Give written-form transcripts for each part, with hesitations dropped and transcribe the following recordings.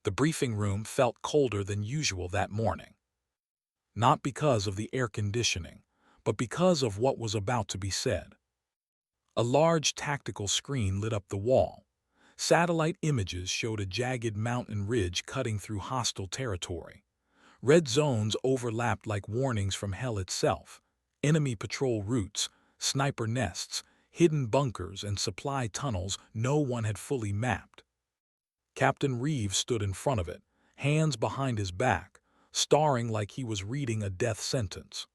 The briefing room felt colder than usual that morning. Not because of the air conditioning, but because of what was about to be said. A large tactical screen lit up the wall. Satellite images showed a jagged mountain ridge cutting through hostile territory. Red zones overlapped like warnings from hell itself. Enemy patrol routes, sniper nests, hidden bunkers, and supply tunnels no one had fully mapped. Captain Reeves stood in front of it, hands behind his back, staring like he was reading a death sentence.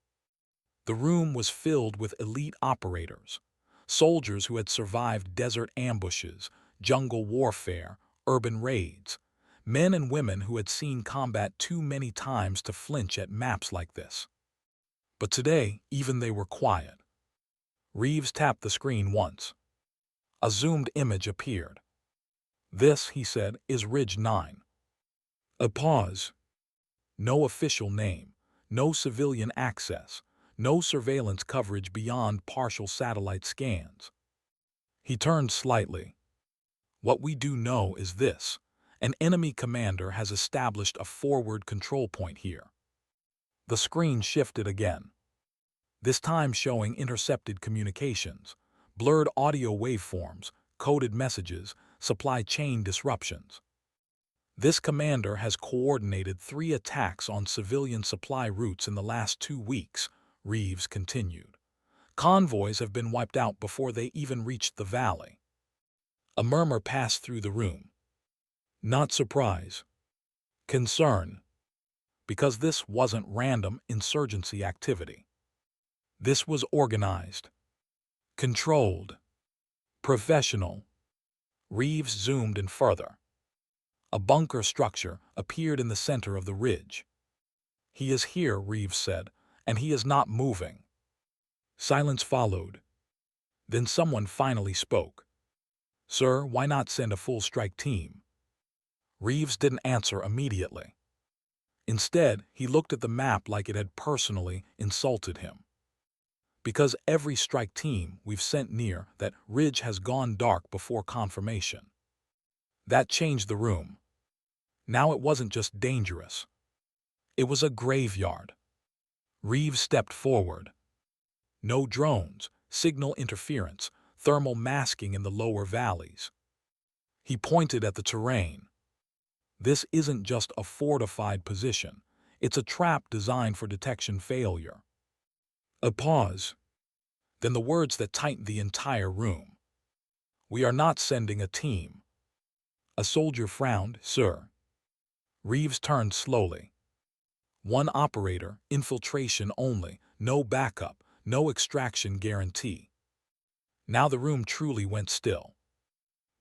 The room was filled with elite operators, soldiers who had survived desert ambushes, jungle warfare, urban raids, men and women who had seen combat too many times to flinch at maps like this. But today, even they were quiet. Reeves tapped the screen once. A zoomed image appeared. "This," he said, "is Ridge 9. A pause. No official name, no civilian access, no surveillance coverage beyond partial satellite scans. He turned slightly. "What we do know is this. An enemy commander has established a forward control point here." The screen shifted again, this time showing intercepted communications, blurred audio waveforms, coded messages, supply chain disruptions. "This commander has coordinated 3 attacks on civilian supply routes in the last 2 weeks, Reeves continued. "Convoys have been wiped out before they even reached the valley." A murmur passed through the room. Not surprise. Concern. Because this wasn't random insurgency activity. This was organized, controlled, professional. Reeves zoomed in further. A bunker structure appeared in the center of the ridge. "He is here," Reeves said, "and he is not moving." Silence followed. Then someone finally spoke. "Sir, why not send a full strike team?" Reeves didn't answer immediately. Instead, he looked at the map like it had personally insulted him. "Because every strike team we've sent near that ridge has gone dark before confirmation." That changed the room. Now it wasn't just dangerous. It was a graveyard. Reeves stepped forward. No drones, signal interference, thermal masking in the lower valleys. He pointed at the terrain. "This isn't just a fortified position. It's a trap designed for detection failure." A pause. Then the words that tightened the entire room. "We are not sending a team." A soldier frowned. "Sir." Reeves turned slowly. "1 operator, infiltration only, no backup, no extraction guarantee." Now the room truly went still.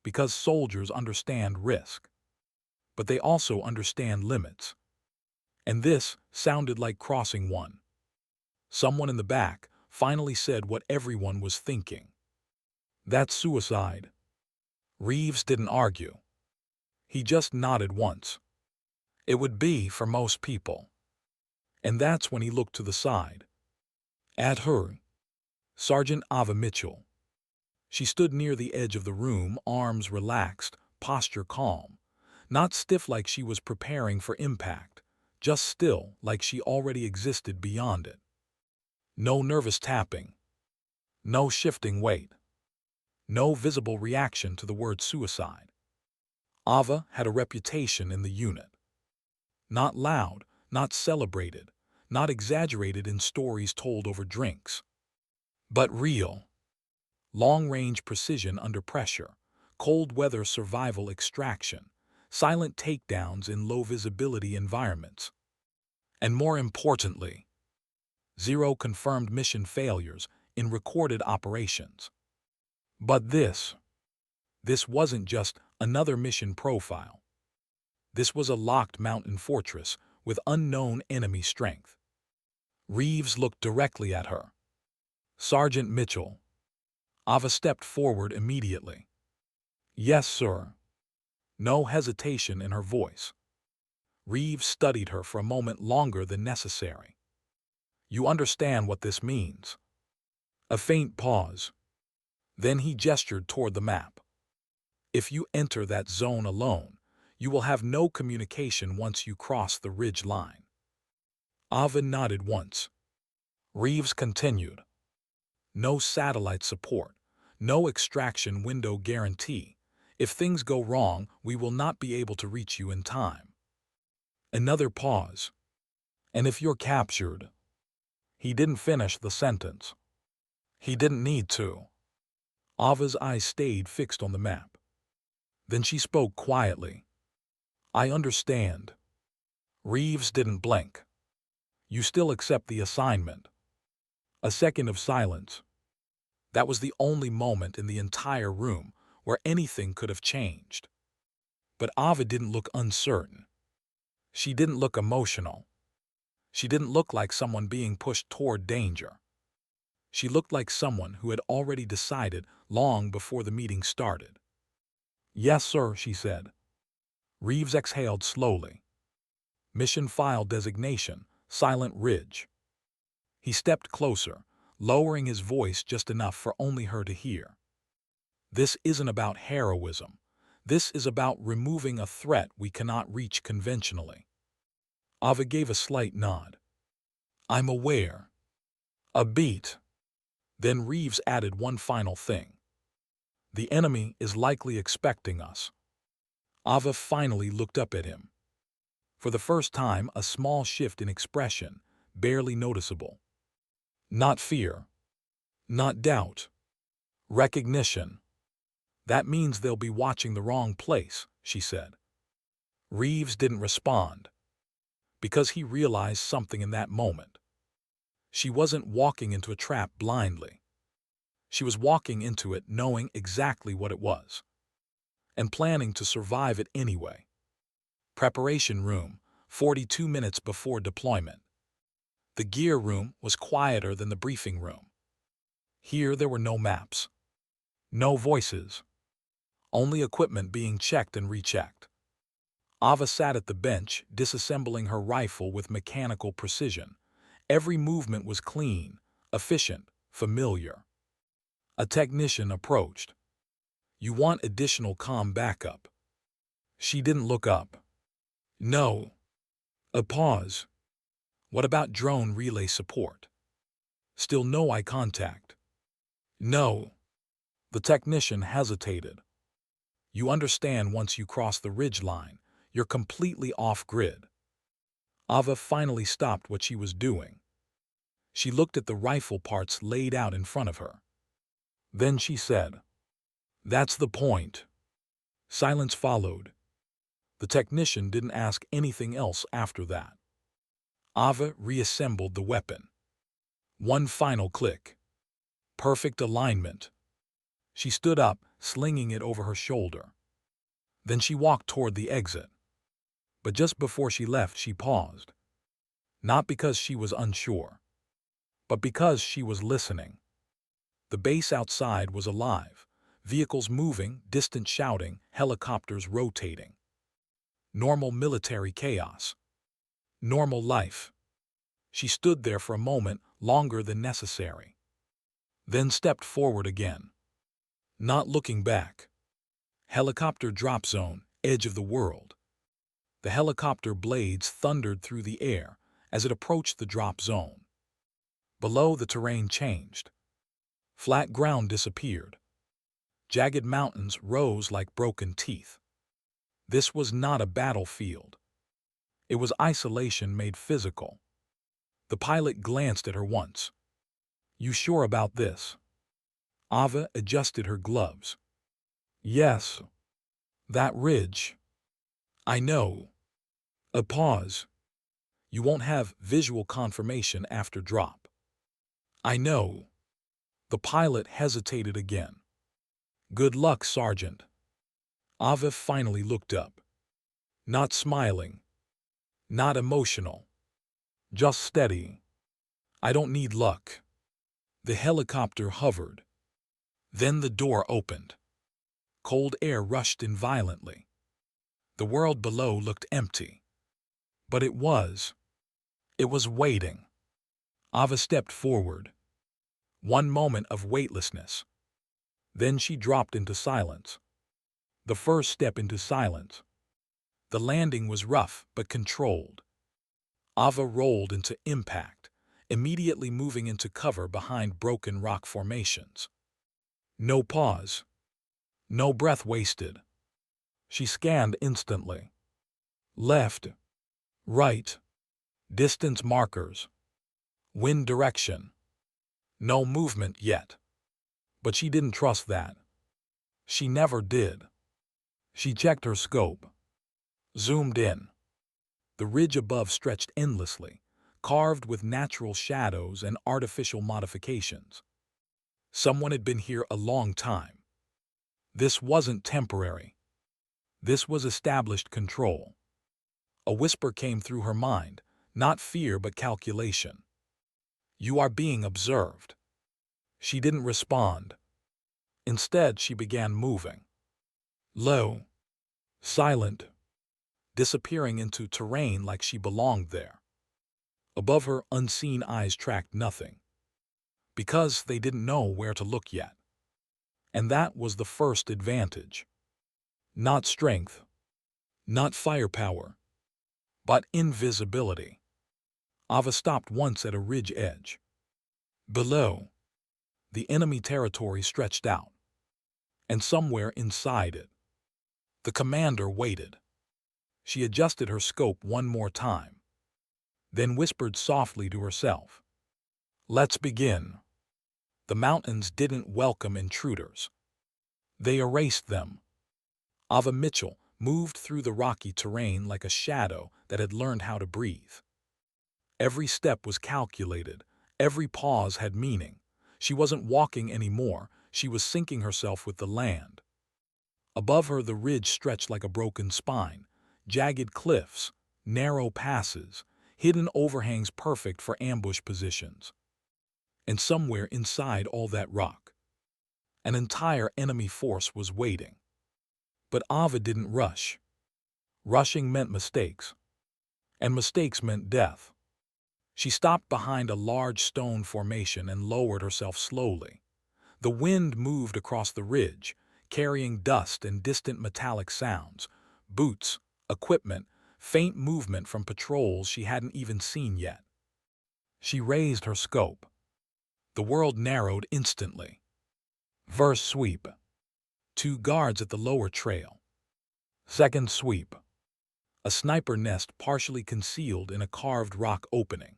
Because soldiers understand risk. But they also understand limits. And this sounded like crossing one. Someone in the back finally said what everyone was thinking. "That's suicide." Reeves didn't argue. He just nodded once. It would be for most people. And that's when he looked to the side. At her. Sergeant Ava Mitchell. She stood near the edge of the room, arms relaxed, posture calm. Not stiff like she was preparing for impact, just still like she already existed beyond it. No nervous tapping. No shifting weight. No visible reaction to the word suicide. Ava had a reputation in the unit. Not loud, not celebrated, not exaggerated in stories told over drinks. But real. Long-range precision under pressure, cold-weather survival extraction, silent takedowns in low-visibility environments. And more importantly, 0 confirmed mission failures in recorded operations. But this wasn't just another mission profile. This was a locked mountain fortress with unknown enemy strength. Reeves looked directly at her. "Sergeant Mitchell." Ava stepped forward immediately. "Yes, sir." No hesitation in her voice. Reeves studied her for a moment longer than necessary. "You understand what this means?" A faint pause. Then he gestured toward the map. "If you enter that zone alone, You will have no communication once you cross the ridge line. Ava nodded once. Reeves continued. No satellite support. No extraction window guarantee. If things go wrong, we will not be able to reach you in time. Another pause. And if you're captured? He didn't finish the sentence. He didn't need to. Ava's eyes stayed fixed on the map. Then she spoke quietly. I understand. Reeves didn't blink. You still accept the assignment. A second of silence. That was the only moment in the entire room where anything could have changed. But Ava didn't look uncertain. She didn't look emotional. She didn't look like someone being pushed toward danger. She looked like someone who had already decided long before the meeting started. Yes, sir, she said. Reeves exhaled slowly. Mission file designation, Silent Ridge. He stepped closer, lowering his voice just enough for only her to hear. This isn't about heroism. This is about removing a threat we cannot reach conventionally. Ava gave a slight nod. I'm aware. A beat. Then Reeves added one final thing. The enemy is likely expecting us. Ava finally looked up at him. For the first time, a small shift in expression, barely noticeable. Not fear. Not doubt. Recognition. That means they'll be watching the wrong place, she said. Reeves didn't respond. Because he realized something in that moment. She wasn't walking into a trap blindly. She was walking into it knowing exactly what it was. And planning to survive it anyway. Preparation room, 42 minutes before deployment. The gear room was quieter than the briefing room. Here there were no maps. No voices. Only equipment being checked and rechecked. Ava sat at the bench, disassembling her rifle with mechanical precision. Every movement was clean, efficient, familiar. A technician approached. You want additional comm backup? She didn't look up. No. A pause. What about drone relay support? Still no eye contact. No. The technician hesitated. You understand once you cross the ridge line, you're completely off-grid. Ava finally stopped what she was doing. She looked at the rifle parts laid out in front of her. Then she said, That's the point. Silence followed. The technician didn't ask anything else after that. Ava reassembled the weapon. One final click. Perfect alignment. She stood up, slinging it over her shoulder. Then she walked toward the exit. But just before she left, she paused. Not because she was unsure, but because she was listening. The base outside was alive. Vehicles moving, distant shouting, helicopters rotating. Normal military chaos. Normal life. She stood there for a moment, longer than necessary. Then stepped forward again. Not looking back. Helicopter drop zone, edge of the world. The helicopter blades thundered through the air as it approached the drop zone. Below, the terrain changed. Flat ground disappeared. Jagged mountains rose like broken teeth. This was not a battlefield. It was isolation made physical. The pilot glanced at her once. You sure about this? Ava adjusted her gloves. Yes. That ridge. I know. A pause. You won't have visual confirmation after drop. I know. The pilot hesitated again. Good luck, Sergeant. Ava finally looked up. Not smiling. Not emotional. Just steady. I don't need luck. The helicopter hovered. Then the door opened. Cold air rushed in violently. The world below looked empty. But it was. It was waiting. Ava stepped forward. One moment of weightlessness. Then she dropped into silence. The first step into silence. The landing was rough but controlled. Ava rolled into impact, immediately moving into cover behind broken rock formations. No pause. No breath wasted. She scanned instantly. Left, right, distance markers, wind direction. No movement yet. But she didn't trust that. She never did. She checked her scope. Zoomed in. The ridge above stretched endlessly, carved with natural shadows and artificial modifications. Someone had been here a long time. This wasn't temporary. This was established control. A whisper came through her mind, not fear but calculation. You are being observed. She didn't respond. Instead, she began moving. Low, silent, disappearing into terrain like she belonged there. Above her, unseen eyes tracked nothing, because they didn't know where to look yet. And that was the first advantage. Not strength, not firepower, but invisibility. Ava stopped once at a ridge edge. Below, the enemy territory stretched out, and somewhere inside it, the commander waited. She adjusted her scope one more time, then whispered softly to herself, "Let's begin." The mountains didn't welcome intruders. They erased them. Ava Mitchell moved through the rocky terrain like a shadow that had learned how to breathe. Every step was calculated. Every pause had meaning. She wasn't walking anymore. She was syncing herself with the land. Above her, the ridge stretched like a broken spine. Jagged cliffs, narrow passes, hidden overhangs perfect for ambush positions. And somewhere inside all that rock, an entire enemy force was waiting. But Ava didn't rush. Rushing meant mistakes, and mistakes meant death. She stopped behind a large stone formation and lowered herself slowly. The wind moved across the ridge, carrying dust and distant metallic sounds, boots, equipment, faint movement from patrols she hadn't even seen yet. She raised her scope. The world narrowed instantly. First sweep. 2 guards at the lower trail. Second sweep. A sniper nest partially concealed in a carved rock opening.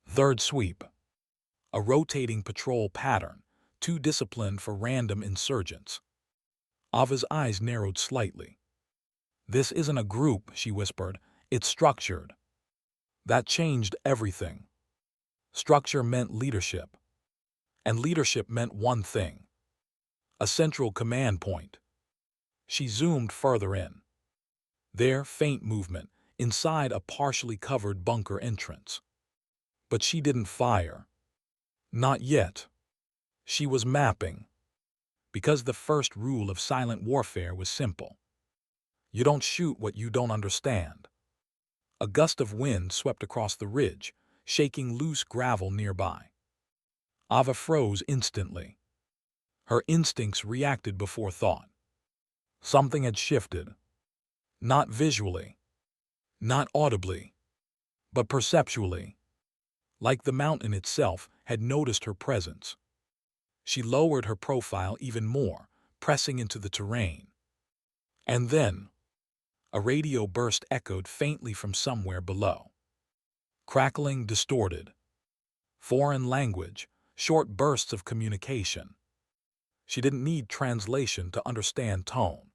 Third sweep. A rotating patrol pattern, too disciplined for random insurgents. Ava's eyes narrowed slightly. "This isn't a group," she whispered. "It's structured." That changed everything. Structure meant leadership. And leadership meant one thing: a central command point. She zoomed further in. There, faint movement, inside a partially covered bunker entrance. But she didn't fire. Not yet. She was mapping. Because the first rule of silent warfare was simple. You don't shoot what you don't understand. A gust of wind swept across the ridge, shaking loose gravel nearby. Ava froze instantly. Her instincts reacted before thought. Something had shifted. Not visually, not audibly, but perceptually. Like the mountain itself had noticed her presence. She lowered her profile even more, pressing into the terrain. And then, a radio burst echoed faintly from somewhere below. Crackling, distorted. Foreign language, short bursts of communication. She didn't need translation to understand tone.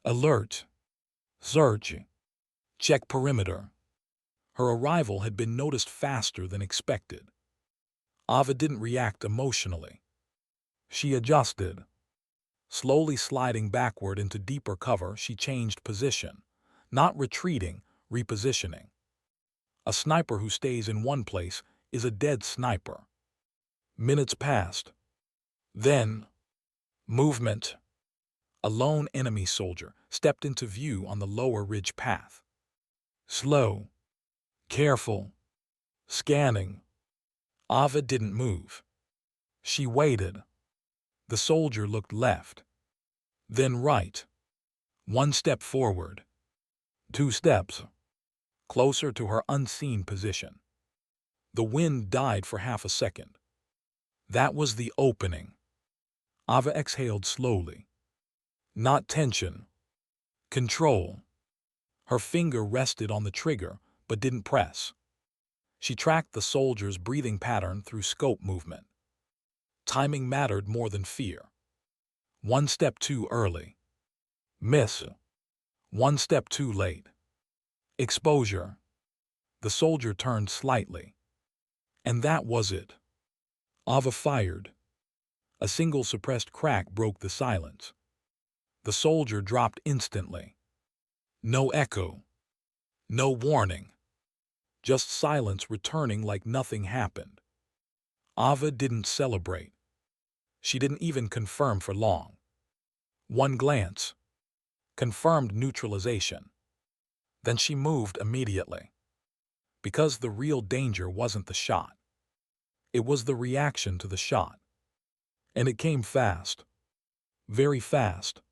Alert. Search. Check perimeter. Her arrival had been noticed faster than expected. Ava didn't react emotionally. She adjusted. Slowly sliding backward into deeper cover, she changed position. Not retreating, repositioning. A sniper who stays in one place is a dead sniper. Minutes passed. Then, movement. A lone enemy soldier stepped into view on the lower ridge path. Slow. Careful. Scanning. Ava didn't move. She waited. The soldier looked left. Then right. One step forward. 2 steps, closer to her unseen position. The wind died for half a second. That was the opening. Ava exhaled slowly. Not tension. Control. Her finger rested on the trigger, but didn't press. She tracked the soldier's breathing pattern through scope movement. Timing mattered more than fear. 1 step too early. Miss. 1 step too late. Exposure. The soldier turned slightly. And that was it. Ava fired. A single suppressed crack broke the silence. The soldier dropped instantly. No echo. No warning. Just silence returning like nothing happened. Ava didn't celebrate. She didn't even confirm for long. 1 glance. Confirmed neutralization. Then she moved immediately. Because the real danger wasn't the shot. It was the reaction to the shot. And it came fast. Very fast.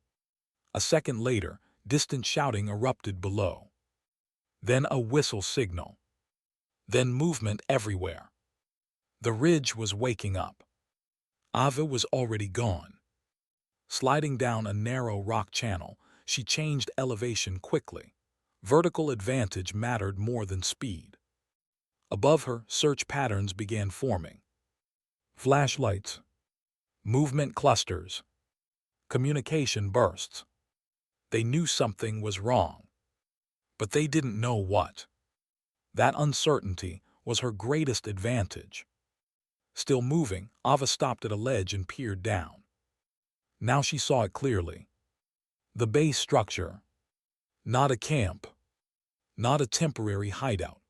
A second later, distant shouting erupted below. Then a whistle signal. Then movement everywhere. The ridge was waking up. Ava was already gone. Sliding down a narrow rock channel, she changed elevation quickly. Vertical advantage mattered more than speed. Above her, search patterns began forming. Flashlights. Movement clusters. Communication bursts. They knew something was wrong. But they didn't know what. That uncertainty was her greatest advantage. Still moving, Ava stopped at a ledge and peered down. Now she saw it clearly. The base structure. Not a camp. Not a temporary hideout.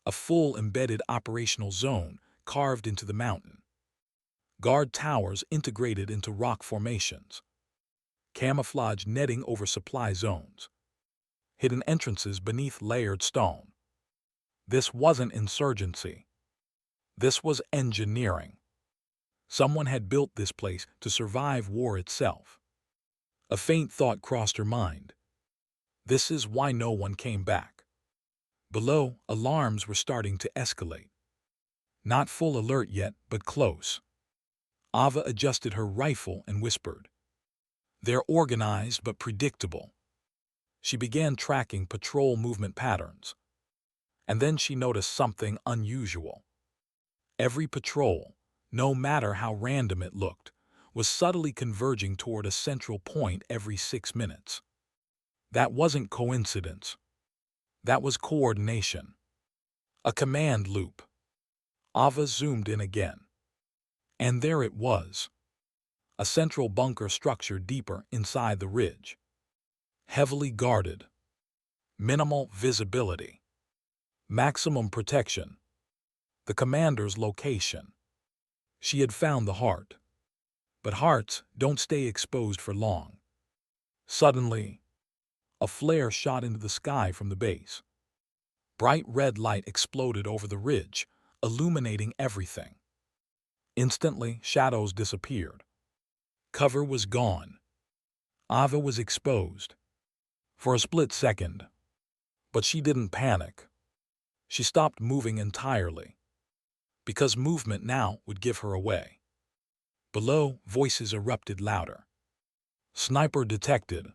A full embedded operational zone carved into the mountain. Guard towers integrated into rock formations. Camouflage netting over supply zones. Hidden entrances beneath layered stone. This wasn't insurgency. This was engineering. Someone had built this place to survive war itself. A faint thought crossed her mind. This is why no one came back. Below, alarms were starting to escalate. Not full alert yet, but close. Ava adjusted her rifle and whispered. They're organized but predictable. She began tracking patrol movement patterns. And then she noticed something unusual. Every patrol, no matter how random it looked, was subtly converging toward a central point every 6 minutes. That wasn't coincidence. That was coordination. A command loop. Ava zoomed in again. And there it was. A central bunker structure deeper inside the ridge. Heavily guarded. Minimal visibility. Maximum protection. The commander's location. She had found the heart. But hearts don't stay exposed for long. Suddenly, a flare shot into the sky from the base. Bright red light exploded over the ridge, illuminating everything. Instantly, shadows disappeared. Cover was gone. Ava was exposed. For a split second. But she didn't panic. She stopped moving entirely. Because movement now would give her away. Below, voices erupted louder. Sniper detected.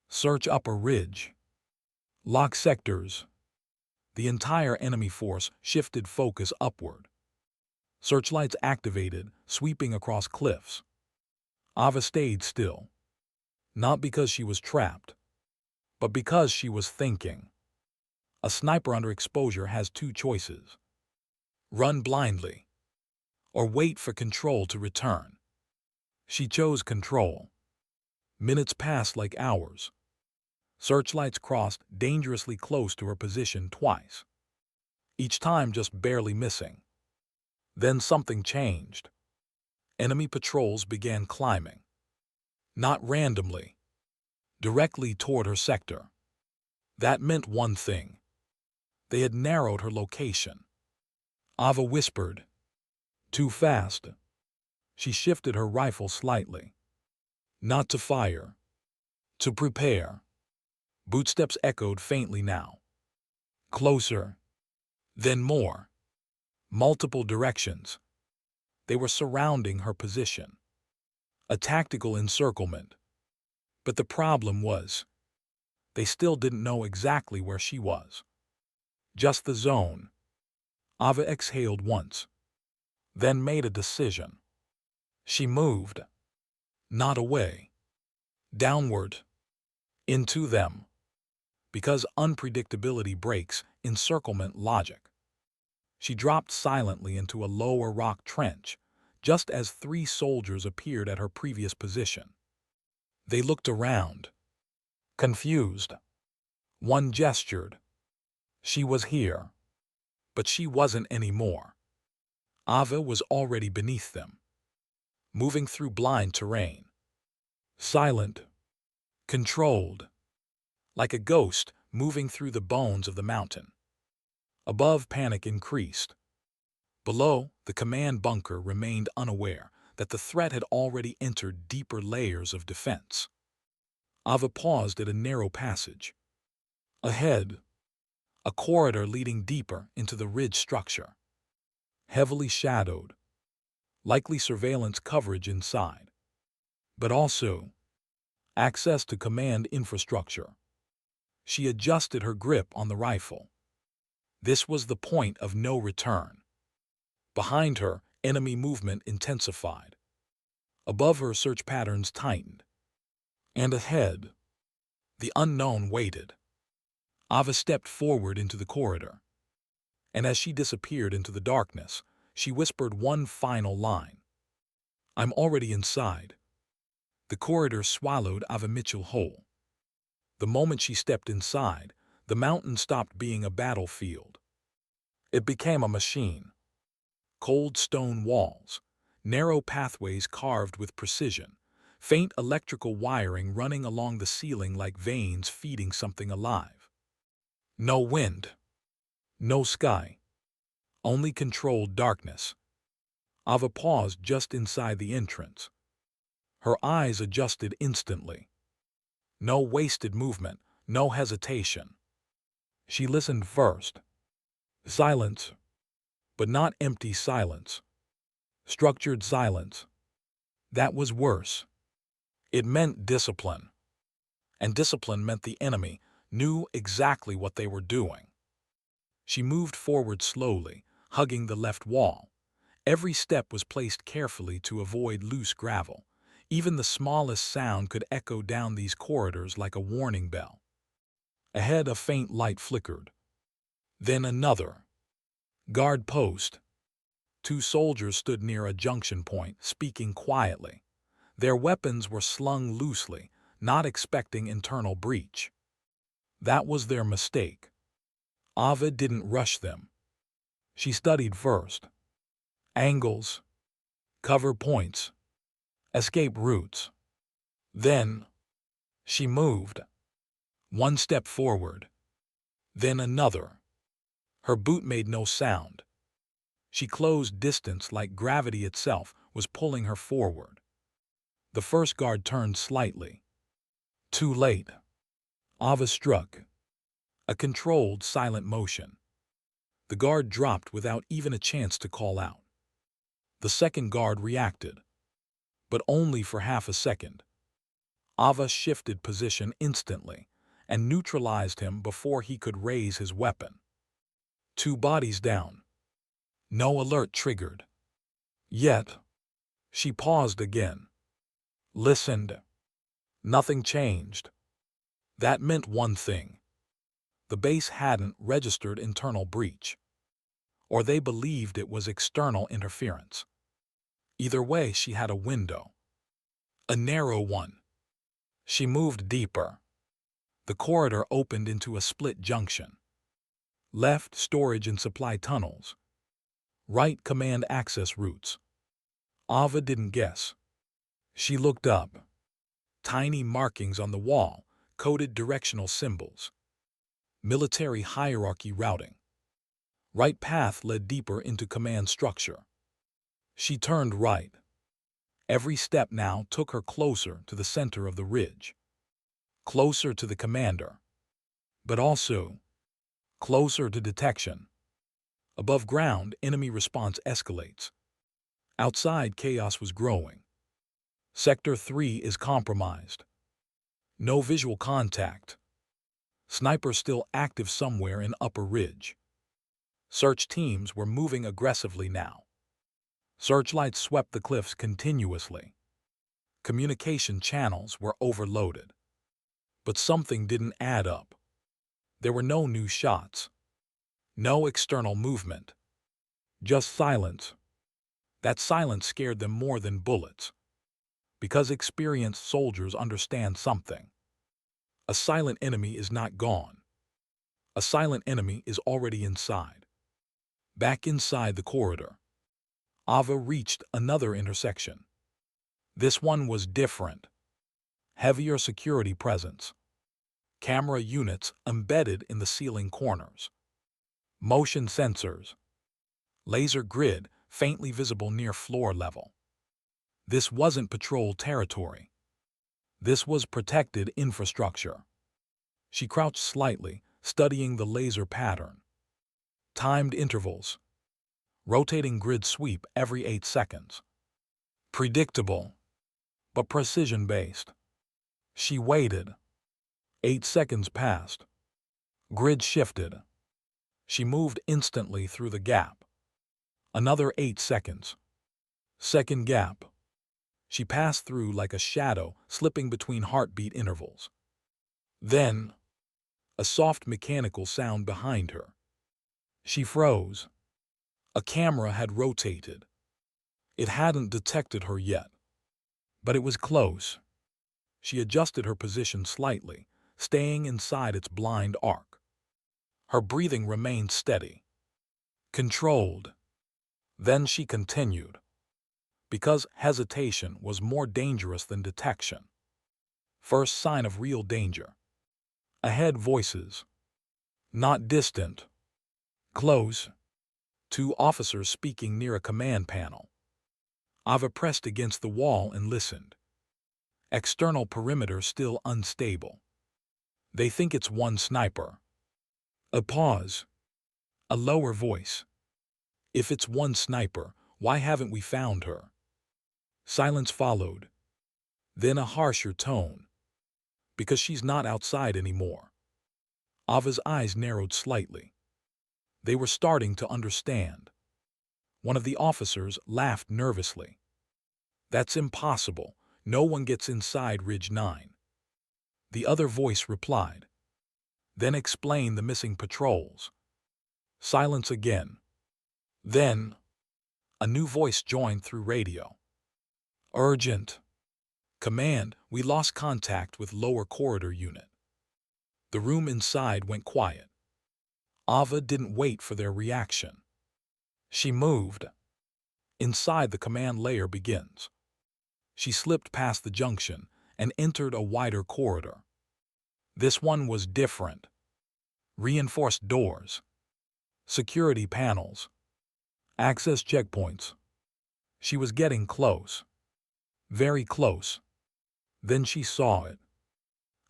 Search upper ridge. Lock sectors. The entire enemy force shifted focus upward. Searchlights activated, sweeping across cliffs. Ava stayed still. Not because she was trapped, but because she was thinking. A sniper under exposure has 2 choices. Run blindly, or wait for control to return. She chose control. Minutes passed like hours. Searchlights crossed dangerously close to her position twice. Each time just barely missing. Then something changed. Enemy patrols began climbing. Not randomly. Directly toward her sector. That meant one thing. They had narrowed her location. Ava whispered. Too fast. She shifted her rifle slightly. Not to fire. To prepare. Bootsteps echoed faintly now. Closer. Then more. Multiple directions. They were surrounding her position. A tactical encirclement. But the problem was, they still didn't know exactly where she was. Just the zone. Ava exhaled once, then made a decision. She moved. Not away. Downward. Into them. Because unpredictability breaks encirclement logic. She dropped silently into a lower rock trench, just as 3 soldiers appeared at her previous position. They looked around, confused. One gestured. She was here. But she wasn't anymore. Ava was already beneath them, moving through blind terrain. Silent. Controlled. Like a ghost moving through the bones of the mountain. Above, panic increased. Below, the command bunker remained unaware that the threat had already entered deeper layers of defense. Ava paused at a narrow passage. Ahead, a corridor leading deeper into the ridge structure. Heavily shadowed, likely surveillance coverage inside. But also, access to command infrastructure. She adjusted her grip on the rifle. This was the point of no return. Behind her, enemy movement intensified. Above her, search patterns tightened. And ahead, the unknown waited. Ava stepped forward into the corridor. And as she disappeared into the darkness, she whispered one final line. I'm already inside. The corridor swallowed Ava Mitchell whole. The moment she stepped inside, the mountain stopped being a battlefield. It became a machine. Cold stone walls, narrow pathways carved with precision, faint electrical wiring running along the ceiling like veins feeding something alive. No wind. No sky. Only controlled darkness. Ava paused just inside the entrance. Her eyes adjusted instantly. No wasted movement, no hesitation. She listened first. Silence. But not empty silence. Structured silence. That was worse. It meant discipline. And discipline meant the enemy knew exactly what they were doing. She moved forward slowly, hugging the left wall. Every step was placed carefully to avoid loose gravel. Even the smallest sound could echo down these corridors like a warning bell. Ahead, a faint light flickered. Then another. Guard post. 2 soldiers stood near a junction point, speaking quietly. Their weapons were slung loosely, not expecting internal breach. That was their mistake. Ava didn't rush them. She studied first. Angles, cover points, escape routes. Then, she moved. One step forward. Then another. Her boot made no sound. She closed distance like gravity itself was pulling her forward. The first guard turned slightly. Too late. Ava struck. A controlled, silent motion. The guard dropped without even a chance to call out. The second guard reacted, but only for half a second. Ava shifted position instantly and neutralized him before he could raise his weapon. 2 bodies down. No alert triggered. Yet, she paused again. Listened. Nothing changed. That meant one thing. The base hadn't registered internal breach. Or they believed it was external interference. Either way, she had a window. A narrow one. She moved deeper. The corridor opened into a split junction. Left, storage and supply tunnels. Right, command access routes. Ava didn't guess. She looked up. Tiny markings on the wall, coded directional symbols. Military hierarchy routing. Right path led deeper into command structure. She turned right. Every step now took her closer to the center of the ridge. Closer to the commander. but also closer to detection. Above ground, enemy response escalates. Outside, chaos was growing. Sector 3 is compromised. No visual contact. Sniper still active somewhere in Upper Ridge. Search teams were moving aggressively now. Searchlights swept the cliffs continuously. Communication channels were overloaded. But something didn't add up. There were no new shots. No external movement. Just silence. That silence scared them more than bullets. Because experienced soldiers understand something. A silent enemy is not gone. A silent enemy is already inside. Back inside the corridor, Ava reached another intersection. This one was different. Heavier security presence. Camera units embedded in the ceiling corners. Motion sensors. Laser grid faintly visible near floor level. This wasn't patrol territory. This was protected infrastructure. She crouched slightly, studying the laser pattern. Timed intervals. Rotating grid sweep every 8 seconds. Predictable, but precision-based. She waited. 8 seconds passed. Grid shifted. She moved instantly through the gap. Another 8 seconds. Second gap. She passed through like a shadow, slipping between heartbeat intervals. Then, a soft mechanical sound behind her. She froze. A camera had rotated. It hadn't detected her yet. But it was close. She adjusted her position slightly, staying inside its blind arc. Her breathing remained steady. Controlled. Then she continued. Because hesitation was more dangerous than detection. First sign of real danger. Ahead voices. Not distant. Close. 2 officers speaking near a command panel. Ava pressed against the wall and listened. External perimeter still unstable. They think it's one sniper. A pause. A lower voice. If it's one sniper, why haven't we found her? Silence followed. Then a harsher tone. Because she's not outside anymore. Ava's eyes narrowed slightly. They were starting to understand. One of the officers laughed nervously. That's impossible. No one gets inside Ridge 9. The other voice replied. Then explain the missing patrols. Silence again. Then, a new voice joined through radio. Urgent. Command, we lost contact with lower corridor unit. The room inside went quiet. Ava didn't wait for their reaction. She moved. Inside the command layer begins. She slipped past the junction and entered a wider corridor. This one was different. Reinforced doors. Security panels. Access checkpoints. She was getting close. Very close. Then she saw it.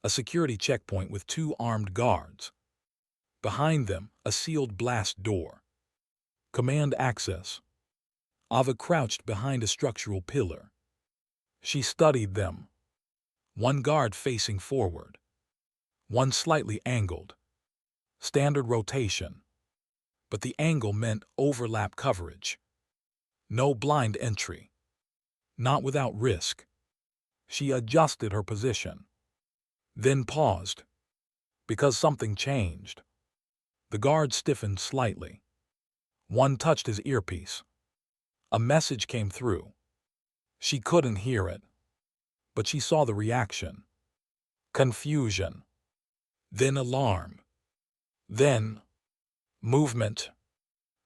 A security checkpoint with 2 armed guards. Behind them, a sealed blast door. Command access. Ava crouched behind a structural pillar. She studied them. One guard facing forward. One slightly angled. Standard rotation. But the angle meant overlap coverage. No blind entry. Not without risk. She adjusted her position. Then paused. Because something changed. The guard stiffened slightly. One touched his earpiece. A message came through. She couldn't hear it. But she saw the reaction. Confusion. Then alarm. Then movement.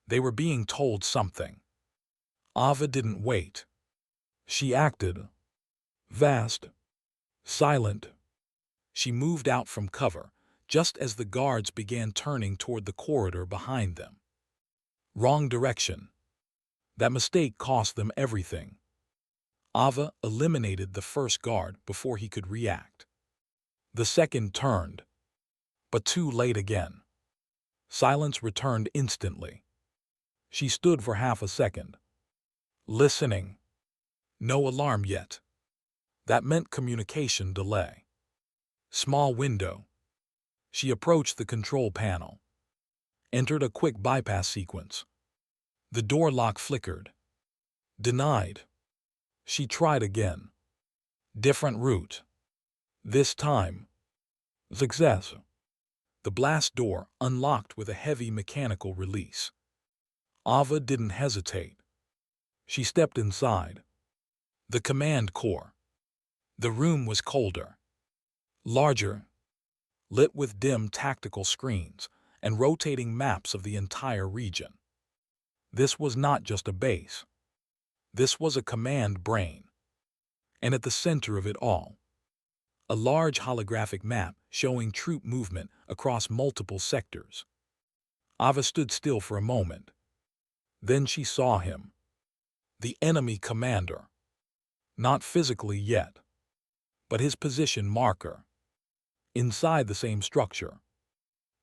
They were being told something. Ava didn't wait. She acted. Vast. Silent. She moved out from cover, just as the guards began turning toward the corridor behind them. Wrong direction. That mistake cost them everything. Ava eliminated the first guard before he could react. The second turned. But too late again. Silence returned instantly. She stood for half a second, listening. No alarm yet. That meant communication delay. Small window. She approached the control panel, entered a quick bypass sequence. The door lock flickered. Denied. She tried again. Different route. This time, success. The blast door unlocked with a heavy mechanical release. Ava didn't hesitate. She stepped inside. The command core. The room was colder, larger, lit with dim tactical screens and rotating maps of the entire region. This was not just a base. This was a command brain. And at the center of it all, a large holographic map showing troop movement across multiple sectors. Ava stood still for a moment. Then she saw him. The enemy commander. Not physically yet, but his position marker. Inside the same structure.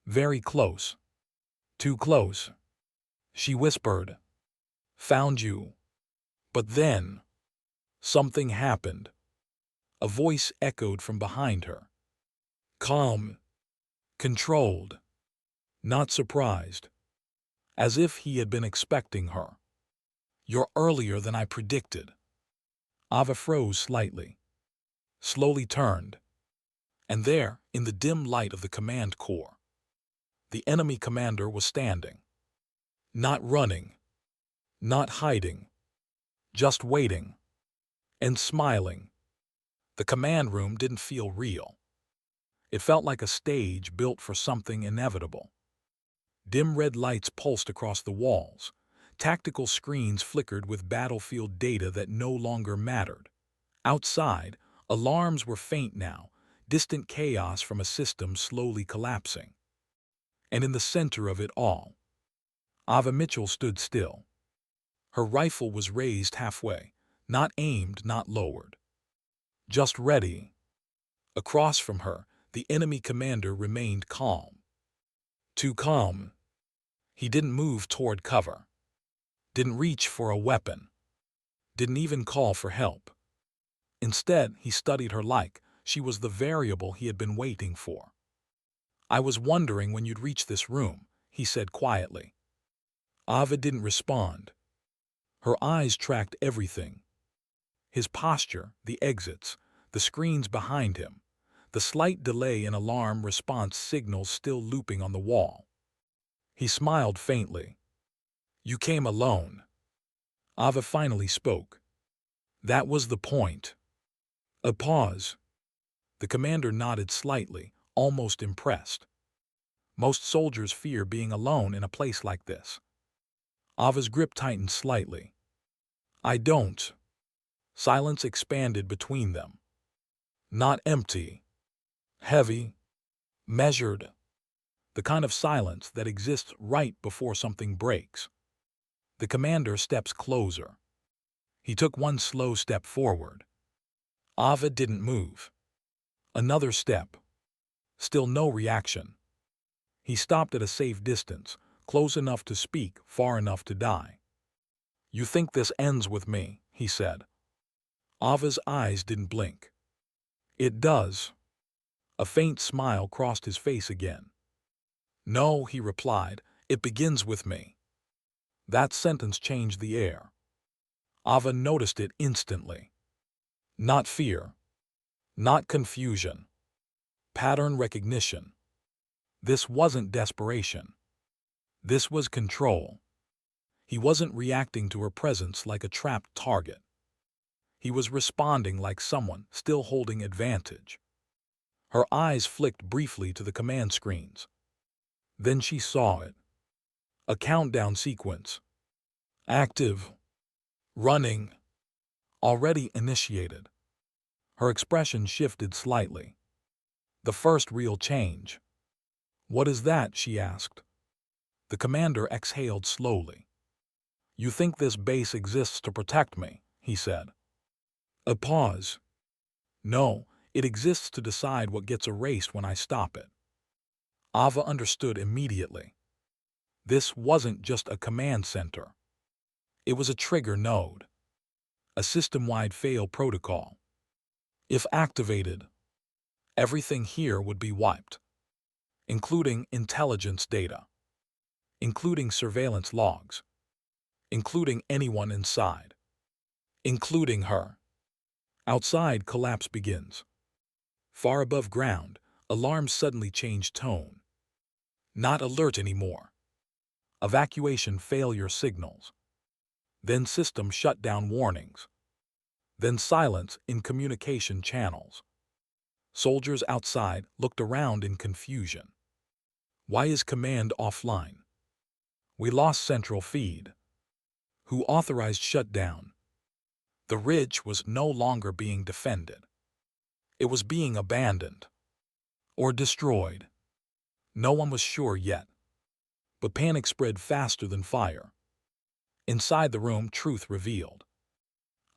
Very close. Too close. She whispered. Found you. But then, something happened. A voice echoed from behind her. Calm. Controlled. Not surprised. As if he had been expecting her. You're earlier than I predicted. Ava froze slightly. Slowly turned. And there, in the dim light of the command core, the enemy commander was standing. Not running. Not hiding. Just waiting. And smiling. The command room didn't feel real. It felt like a stage built for something inevitable. Dim red lights pulsed across the walls. Tactical screens flickered with battlefield data that no longer mattered. Outside, alarms were faint now, distant chaos from a system slowly collapsing. And in the center of it all, Ava Mitchell stood still. Her rifle was raised halfway, not aimed, not lowered. Just ready. Across from her, the enemy commander remained calm. Too calm. He didn't move toward cover. Didn't reach for a weapon. Didn't even call for help. Instead, he studied her like she was the variable he had been waiting for. I was wondering when you'd reach this room, he said quietly. Ava didn't respond. Her eyes tracked everything. His posture, the exits, the screens behind him, the slight delay in alarm response signals still looping on the wall. He smiled faintly. You came alone. Ava finally spoke. That was the point. A pause. The commander nodded slightly, almost impressed. Most soldiers fear being alone in a place like this. Ava's grip tightened slightly. I don't. Silence expanded between them. Not empty. Heavy. Measured. The kind of silence that exists right before something breaks. The commander steps closer. He took one slow step forward. Ava didn't move. Another step. Still no reaction. He stopped at a safe distance, close enough to speak, far enough to die. You think this ends with me, he said. Ava's eyes didn't blink. It does. A faint smile crossed his face again. No, he replied, it begins with me. That sentence changed the air. Ava noticed it instantly. Not fear. Not confusion. Pattern recognition. This wasn't desperation. This was control. He wasn't reacting to her presence like a trapped target. He was responding like someone still holding advantage. Her eyes flicked briefly to the command screens. Then she saw it. A countdown sequence. Active. Running. Already initiated. Her expression shifted slightly. The first real change. What is that? She asked. The commander exhaled slowly. You think this base exists to protect me, he said. A pause. No, it exists to decide what gets erased when I stop it. Ava understood immediately. This wasn't just a command center. It was a trigger node, a system-wide fail protocol. If activated, everything here would be wiped, including intelligence data, including surveillance logs, including anyone inside, including her. Outside, collapse begins. Far above ground, alarms suddenly change tone. Not alert anymore. Evacuation failure signals. Then system shutdown warnings. Then silence in communication channels. Soldiers outside looked around in confusion. Why is command offline? We lost central feed. Who authorized shutdown? The ridge was no longer being defended. It was being abandoned. Or destroyed. No one was sure yet. But panic spread faster than fire. Inside the room, truth revealed.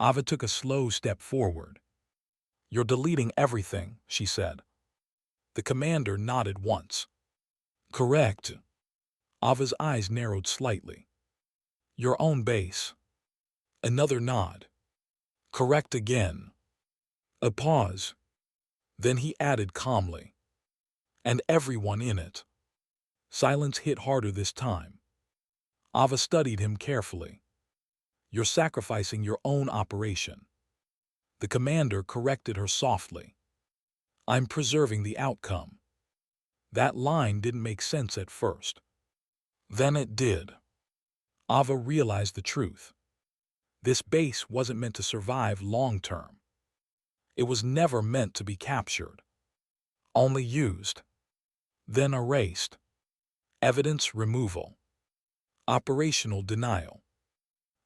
Ava took a slow step forward. "You're deleting everything," she said. The commander nodded once. "Correct." Ava's eyes narrowed slightly. "Your own base." Another nod. "Correct again." A pause. Then he added calmly, "And everyone in it." Silence hit harder this time. Ava studied him carefully. "You're sacrificing your own operation." The commander corrected her softly. "I'm preserving the outcome." That line didn't make sense at first. Then it did. Ava realized the truth. This base wasn't meant to survive long-term. It was never meant to be captured. Only used. Then erased. Evidence removal. Operational denial.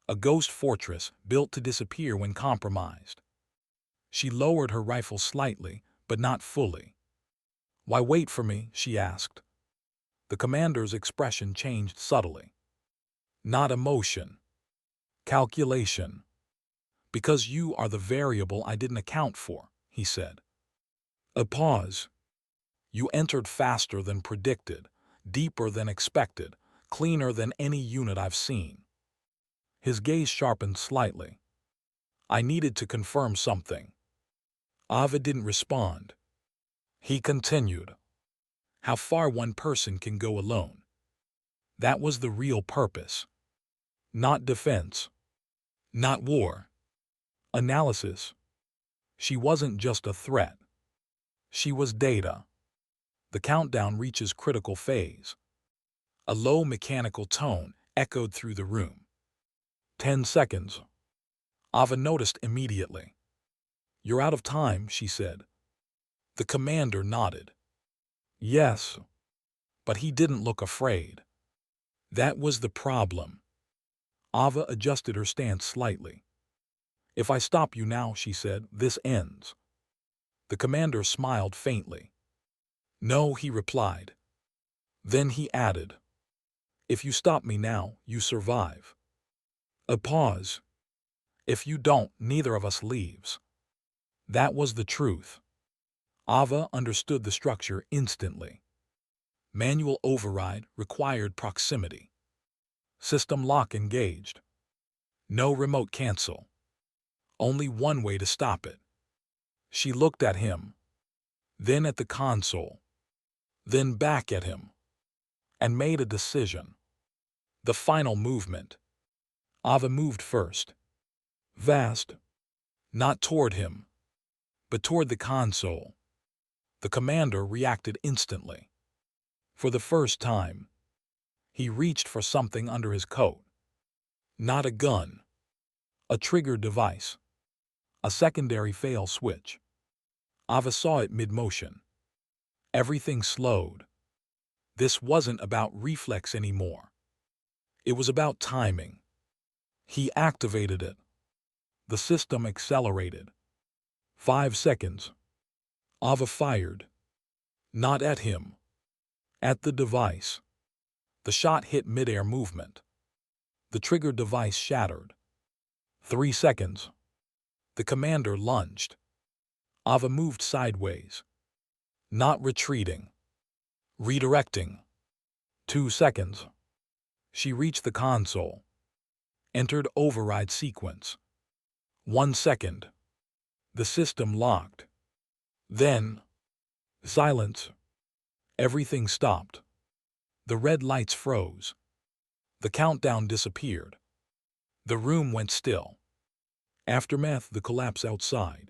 A ghost fortress built to disappear when compromised. She lowered her rifle slightly, but not fully. "Why wait for me?" she asked. The commander's expression changed subtly. Not emotion. Calculation. "Because you are the variable I didn't account for," he said. A pause. "You entered faster than predicted, deeper than expected, cleaner than any unit I've seen." His gaze sharpened slightly. "I needed to confirm something." Ava didn't respond. He continued. "How far one person can go alone. That was the real purpose. Not defense. Not war. Analysis. She wasn't just a threat. She was data." The countdown reaches critical phase. A low mechanical tone echoed through the room. 10 seconds. Ava noticed immediately. "You're out of time," she said. The commander nodded. "Yes." But he didn't look afraid. That was the problem. Ava adjusted her stance slightly. "If I stop you now," she said, "this ends." The commander smiled faintly. "No," he replied. Then he added, "If you stop me now, you survive." A pause. "If you don't, neither of us leaves." That was the truth. Ava understood the structure instantly. Manual override required proximity. System lock engaged. No remote cancel. Only one way to stop it. She looked at him, then at the console, then back at him, and made a decision. The final movement. Ava moved first. Vast. Not toward him, but toward the console. The commander reacted instantly. For the first time, he reached for something under his coat. Not a gun. A trigger device. A secondary fail switch. Ava saw it mid-motion. Everything slowed. This wasn't about reflex anymore. It was about timing. He activated it. The system accelerated. 5 seconds. Ava fired. Not at him. At the device. The shot hit mid-air movement. The trigger device shattered. 3 seconds. The commander lunged. Ava moved sideways. Not retreating. Redirecting. 2 seconds. She reached the console. Entered override sequence. 1 second. The system locked. Then, silence. Everything stopped. The red lights froze. The countdown disappeared. The room went still. Aftermath, the collapse outside.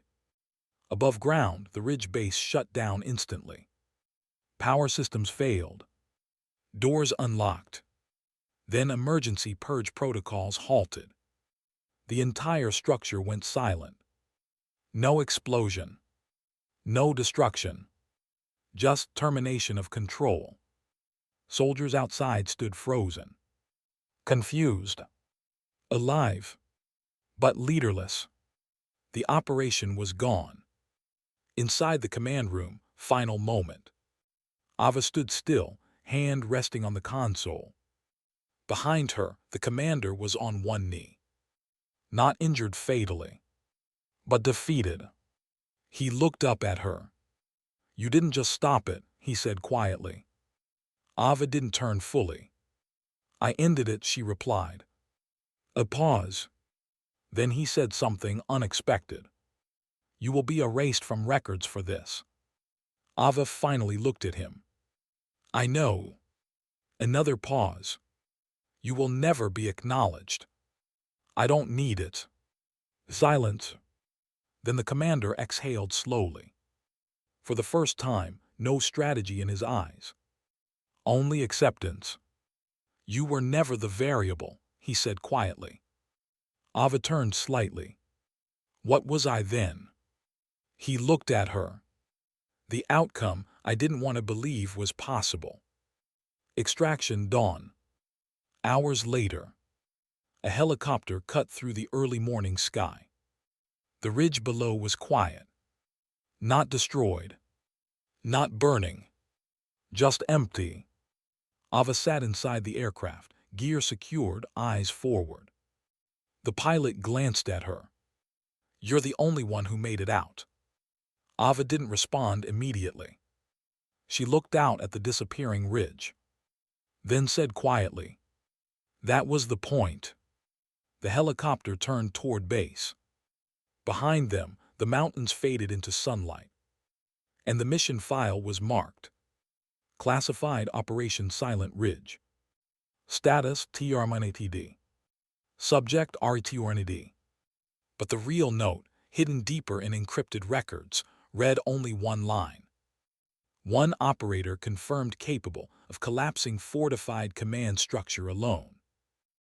Above ground, the ridge base shut down instantly. Power systems failed. Doors unlocked. Then emergency purge protocols halted. The entire structure went silent. No explosion. No destruction. Just termination of control. Soldiers outside stood frozen. Confused. Alive. But leaderless. The operation was gone. Inside the command room, final moment. Ava stood still, hand resting on the console. Behind her, the commander was on one knee. Not injured fatally, but defeated. He looked up at her. "You didn't just stop it," he said quietly. Ava didn't turn fully. "I ended it," she replied. A pause. Then he said something unexpected. "You will be erased from records for this." Ava finally looked at him. "I know." Another pause. "You will never be acknowledged." "I don't need it." Silence. Then the commander exhaled slowly. For the first time, no strategy in his eyes. Only acceptance. "You were never the variable," he said quietly. Ava turned slightly. "What was I then?" He looked at her. "The outcome I didn't want to believe was possible." Extraction dawn. Hours later. A helicopter cut through the early morning sky. The ridge below was quiet. Not destroyed. Not burning. Just empty. Ava sat inside the aircraft, gear secured, eyes forward. The pilot glanced at her. "You're the only one who made it out." Ava didn't respond immediately. She looked out at the disappearing ridge. Then said quietly, "That was the point." The helicopter turned toward base. Behind them, the mountains faded into sunlight. And the mission file was marked. Classified Operation Silent Ridge. Status TRMNATD. Subject RETORNAD. But the real note, hidden deeper in encrypted records, read only one line. One operator confirmed capable of collapsing fortified command structure alone.